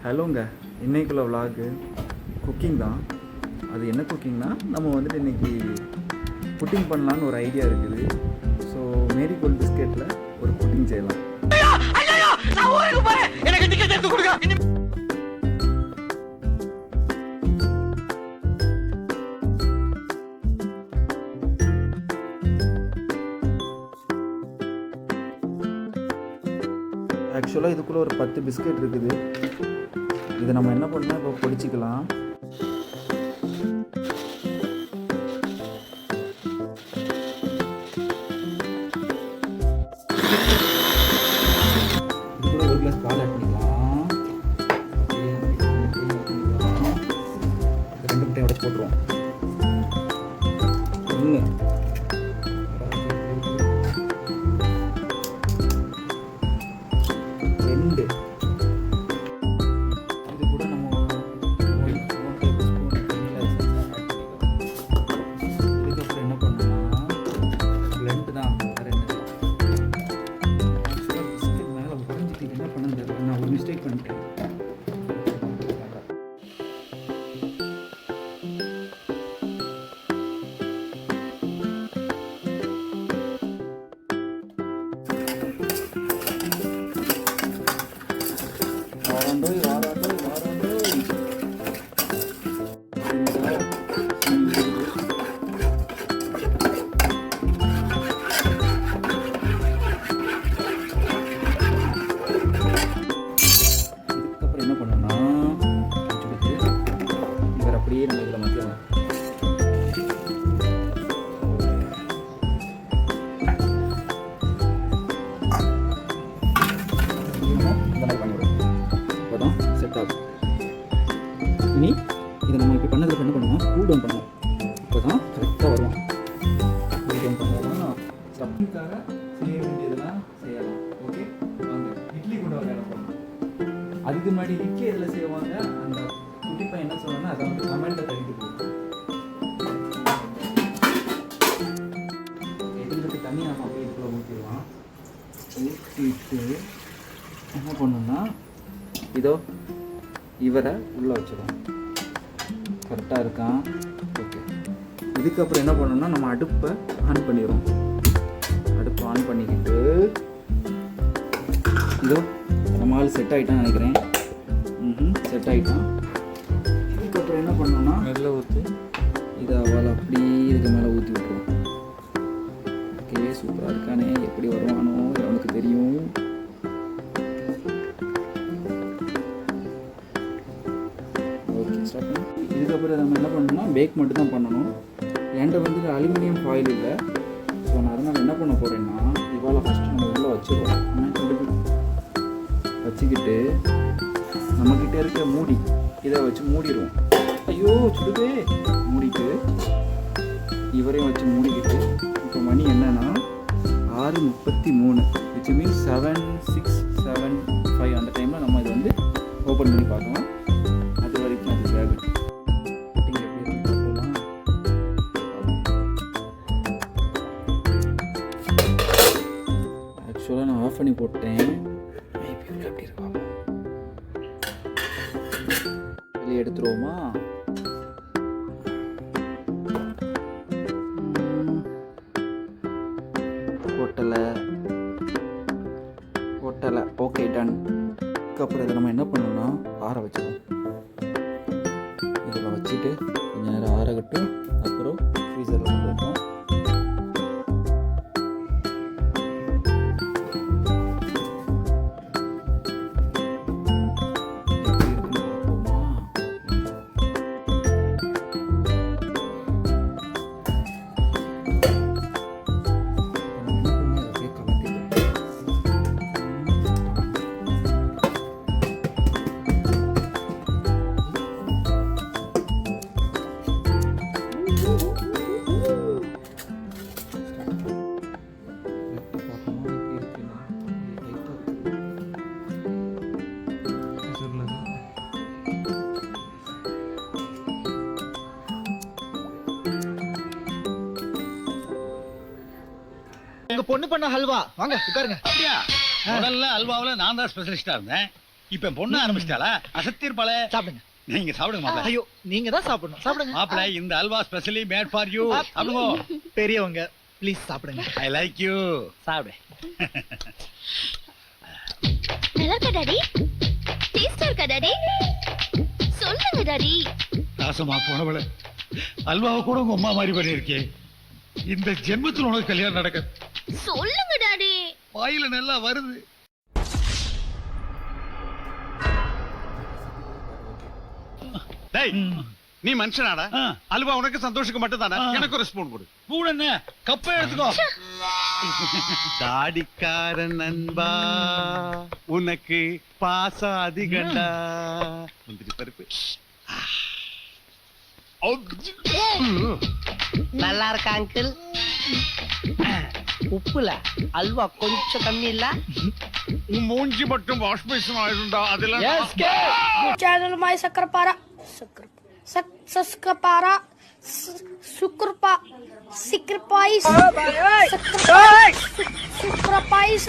ஹலோங்க, இன்றைக்குள்ள vlog cooking தான். அது என்ன குக்கிங்னா, நம்ம வந்துட்டு இன்றைக்கி புட்டிங் பண்ணலான்னு ஒரு ஐடியா இருக்குது. ஸோ மேரிகோல்ட் பிஸ்கெட்டில் ஒரு புட்டிங் செய்யலாம். ஆக்சுவலாக இதுக்குள்ளே ஒரு 10 பிஸ்கெட் இருக்குது. இதை நம்ம என்ன பண்ணால் இப்போ பொடிச்சிக்கலாம். இதுக்குள்ள ஒரு கிளாஸ் பால் ஆட் பண்ணிக்கலாம். 2 முட்டையை உடச்சி போட்டுருவோம். 1 2 இது கூட நம்ம 1 tablespoon vanilla essence add பண்ணிக்கலாம். இதுக்கப்புறம் என்ன பண்ணணும்னா பிளெண்ட் தான், வேறு என்ன பிஸ்கெட் மேலே உடஞ்சிட்டு என்ன பண்ணது தெரியல. நான் ஒரு மிஸ்டேக் பண்ணிட்டேன். வாராண்டோய் வாராண்டோய் வாராண்டோய். இதுக்கப்புறம் என்ன பண்ணணும்னா இவர் அப்படியே நம்ம இதில் மாற்றலாம். இந்த மாதிரி பண்ணிவிடும். அப்போதான் செட் ஆகும். இனி இதை நம்ம இப்படி பண்ணதுக்கு என்ன பண்ணுவோம், கூல் டவுன் பண்ணுவோம். இப்போ தான் கரெக்டாக வருவோம். கூல் டவுன் பண்ணலாம். ஸ்டஃபிங்காக செய்ய வேண்டியதெல்லாம் செய்யலாம். ஓகே, வாங்க இட்லி கூட வேலை பண்ணலாம். அதுக்கு முன்னாடி இட்லி எதில் செய்வாங்க, அந்த குட்டி பையன் என்ன சொன்னான்னா அதை வந்து கமெண்ட்டில் தள்ளிட்டு போகும். எதுக்கு தண்ணி நம்ம அப்படியே இதுக்குள்ளே ஊற்றிடலாம். ஊற்றிட்டு என்ன பண்ணணும்னா இதோ இவரை உள்ளே வச்சிடும். கரெக்டாக இருக்கான். ஓகே, இதுக்கப்புறம் என்ன பண்ணணும்னா நம்ம அடுப்பை ஆன் பண்ணிடுவோம். அடுப்பை ஆன் பண்ணிக்கிட்டு இதோ நம்ம ஆள் செட் ஆகிட்டான்னு நினைக்கிறேன். செட் ஆகிட்டான். இதுக்கப்புறம் என்ன பண்ணணும்னா மெல்ல ஊற்றி இதை அவளை அப்படி இதுக்கு மேலே ஊற்றி விட்டுருவோம். ஓகே, சூப்பராக இருக்கானே. எப்படி வருவானோ அவனுக்கு தெரியும். இதுக்கப்புறம் நம்ம என்ன பண்ணணும்னா பேக் மட்டும் தான் பண்ணணும். என்கிட்ட வந்துட்டு அலுமினியம் ஃபாயில் இல்லை. ஸோ நான் அதனால் என்ன பண்ண போகிறேன்னா இவாளை ஃபஸ்ட்டு நம்ம உள்ளே வச்சுருவோம். வச்சுக்கிட்டு நம்மக்கிட்ட இருக்க மூடி இதை வச்சு மூடிடுவோம். ஐயோ சுடுவே. மூடிட்டு இவரையும் வச்சு மூடிக்கிட்டு இப்போ மணி என்னன்னா 6:33, விச் மீன்ஸ் 7, 6, 7, 5 அந்த டைமில் நம்ம இதை வந்து ஓப்பன் பண்ணி பார்க்கலாம். அது வரைக்கும் அது வேகட்டும். ஆக்சுவலாக நான் ஆஃப் பண்ணி போட்டேன். எப்படி இருக்கா வெளியே எடுத்துருவோமா. ஒட்டலை. Okay, ton. அதுக்கப்புறம் இதை நம்ம என்ன பண்ணணும்னா ஆற வச்சிடுவோம். இதில் வச்சுட்டு கொஞ்சம் நேரம் ஆறகட்டும். அப்புறம் ஃப்ரீசரில் கொண்டு வைப்போம். உங்க பொண்ணு பண்ண ஹல்வா வாங்க உட்காருங்க. அப்படியா? முதல்ல அல்வாவில் நான் தான் ஸ்பெஷலிஸ்டா இருந்தேன். இப்ப பொண்ணு ஆரம்பிச்சிட்டாளா அசத்திருப்பாள. சாப்பிடுங்க. நீங்க சாப்பிடுங்க மாப்பிள. ஐயோ நீங்க தான் சாப்பிடணும். சாப்பிடுங்க. மாப்பிள இந்த halwa specially made for you. சாப்பிடுங்க. பெரியவங்க ப்ளீஸ் சாப்பிடுங்க. I like you. சாப்பிடு. நல்லா இருக்கா டாடி? டேஸ்டா இருக்கா டாடி? சொல்லுங்க டாடி. நாசமா போனவள அல்வாவை கூட உங்க அம்மா மாதிரி பண்ணிருக்கே. இந்த ஜென்மத்துல உனக்கு கல்யாணம் நடக்க. சொல்லுங்க டாடி. வாயில நல்லா வருது. டேய் நீ மனுஷனாடா? அல்வா உனக்கு சந்தோஷத்துக்கு மட்டும் தானே? எனக்கு ஒரு ஸ்பூன் கொடு. ஸ்பூன் என்ன கப்பை எடுத்துக்கோ. தாடிக்காரன் நண்பா உனக்கு பாசம் அதிகண்டா. முந்திரி பருப்பு நல்லா இருக்கா அங்கிள்? உப்புல அல்வா கொஞ்சம் கம்மி இல்ல? உன் மூஞ்சி மட்டும் வாஷ் பேஷன் ஆயிருந்தா அதெல்லாம் चैनल माय सकरपारा सकरपारा सुकरपा सिकरपाइस सुकरपाइस